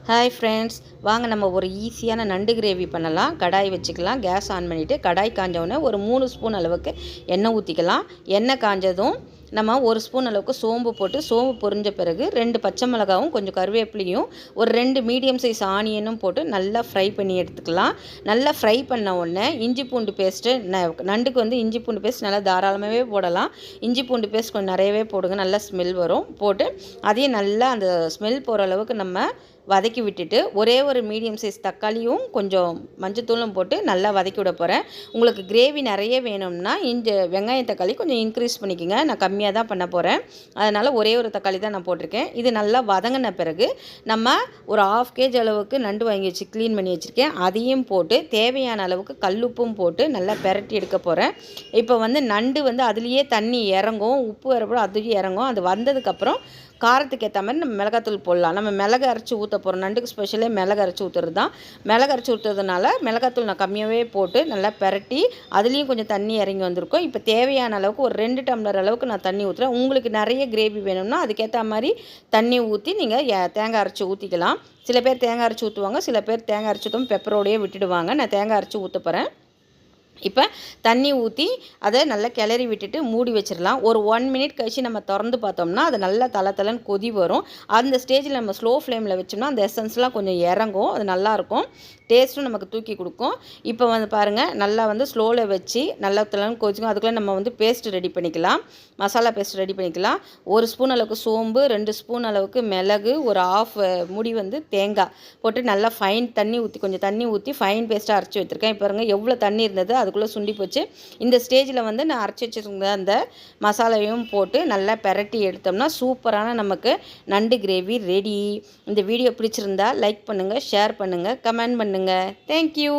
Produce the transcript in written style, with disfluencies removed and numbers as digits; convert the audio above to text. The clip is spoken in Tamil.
ஹாய் ஃப்ரெண்ட்ஸ், வாங்க நம்ம ஒரு ஈஸியான நண்டு கிரேவி பண்ணலாம். கடாய் வச்சுக்கலாம். கேஸ் ஆன் பண்ணிவிட்டு கடாய் காஞ்சவுடனே ஒரு 3 ஸ்பூன் அளவுக்கு எண்ணெய் ஊற்றிக்கலாம். எண்ணெய் காஞ்சதும் நம்ம 1 ஸ்பூன் அளவுக்கு சோம்பு போட்டு, சோம்பு பொரிஞ்ச பிறகு 2 பச்சை மிளகாவும் கொஞ்சம் கருவேப்பிலையும் ஒரு 2 மீடியம் சைஸ் ஆனியனும் போட்டு நல்லா ஃப்ரை பண்ணி எடுத்துக்கலாம். நல்லா ஃப்ரை பண்ண உடனே இஞ்சி பூண்டு பேஸ்ட்டு, நண்டுக்கு வந்து இஞ்சி பூண்டு பேஸ்ட் நல்லா தாராளமாகவே போடலாம். இஞ்சி பூண்டு பேஸ்ட் கொஞ்சம் நிறையவே போடுங்க, நல்லா ஸ்மெல் வரும். போட்டு அதையும் நல்லா அந்த ஸ்மெல் போகிற அளவுக்கு நம்ம வதக்கி விட்டுட்டு, ஒரே ஒரு மீடியம் சைஸ் தக்காளியும் கொஞ்சம் மஞ்சத்தூளும் போட்டு நல்லா வதக்கி விட போகிறேன். உங்களுக்கு கிரேவி நிறைய வேணும்னா வெங்காயம் தக்காளி கொஞ்சம் இன்க்ரீஸ் பண்ணிக்கோங்க. நான் கம்மியாக தான் பண்ண போகிறேன், அதனால் ஒரே ஒரு தக்காளி தான் நான் போட்டிருக்கேன். இது நல்லா வதங்கின பிறகு நம்ம ஒரு 1/2 kg அளவுக்கு நண்டு வாங்கி வச்சு க்ளீன் பண்ணி வச்சுருக்கேன். அதையும் போட்டு தேவையான அளவுக்கு கல்லுப்பும் போட்டு நல்லா பெரட்டி எடுக்க போகிறேன். இப்போ வந்து நண்டு வந்து அதுலேயே தண்ணி இறங்கும், உப்பு வரப்போ அதுலேயே இறங்கும். அது வந்ததுக்கப்புறம் காரத்துக்கு ஏற்ற மாதிரி நம்ம மிளகாத்தூள் போடலாம். நம்ம மிளகு அரைச்சி ஊற்ற போகிறோம். நண்டுக்கு ஸ்பெஷலே மிளகு அரைச்சி ஊற்றுறது தான். மிளகு அரைச்சி ஊற்றுறதுனால மிளகாத்தூள் நான் கம்மியாகவே போட்டு நல்லா பெரட்டி அதுலேயும் கொஞ்சம் தண்ணி இறங்கி வந்திருக்கும். இப்போ தேவையான அளவுக்கு ஒரு 2 டம்ளர் அளவுக்கு நான் தண்ணி ஊற்றுறேன். உங்களுக்கு நிறைய கிரேவி வேணும்னா அதுக்கேற்ற மாதிரி தண்ணி ஊற்றி நீங்கள் தேங்காய் அரைச்சி ஊற்றிக்கலாம். சில பேர் தேங்காய் அரைச்சி ஊற்றுவாங்க, சில பேர் தேங்காய் அரைச்சி ஊற்றும் பெப்பரோடையே விட்டுடுவாங்க. நான் தேங்காய் அரைச்சி ஊற்ற போகிறேன். இப்போ தண்ணி ஊற்றி அதை நல்லா கிளறி விட்டுட்டு மூடி வச்சிடலாம். ஒரு 1 மினிட் கழிச்சு நம்ம திறந்து பார்த்தோம்னா அது நல்லா தளன்னு கொதி வரும். அந்த ஸ்டேஜில் நம்ம ஸ்லோ ஃப்ளேமில் வச்சோம்னா அந்த எசன்ஸ்லாம் கொஞ்சம் இறங்கும். அது நல்லாயிருக்கும், டேஸ்ட்டும் நமக்கு தூக்கி கொடுக்கும். இப்போ வந்து பாருங்கள், நல்லா வந்து ஸ்லோவில் வச்சு நல்லா தளன்னு கொதிக்கும். அதுக்குள்ளே நம்ம வந்து பேஸ்ட் ரெடி பண்ணிக்கலாம். மசாலா பேஸ்ட் ரெடி பண்ணிக்கலாம். 1 ஸ்பூன் அளவுக்கு சோம்பு, 2 ஸ்பூன் அளவுக்கு மிளகு, ஒரு 1/2 முடி வந்து தேங்காய் போட்டு நல்லா ஃபைன் தண்ணி ஊற்றி கொஞ்சம் தண்ணி ஊற்றி ஃபைன் பேஸ்ட்டாக அரைச்சி வச்சுருக்கேன். இப்போ பாருங்கள் எவ்வளோ தண்ணி இருந்தது, அதுக்குள்ளே சுண்டி போச்சு. இந்த ஸ்டேஜில் வந்து நான் அரைச்சி வச்சுருந்த அந்த மசாலாவையும் போட்டு நல்லா பெரட்டி எடுத்தோம்னா சூப்பரான நமக்கு நண்டு கிரேவி ரெடி. இந்த வீடியோ பிடிச்சிருந்தா லைக் பண்ணுங்கள், ஷேர் பண்ணுங்கள், கமெண்ட் பண்ணுங்கள். தேங்க்யூ.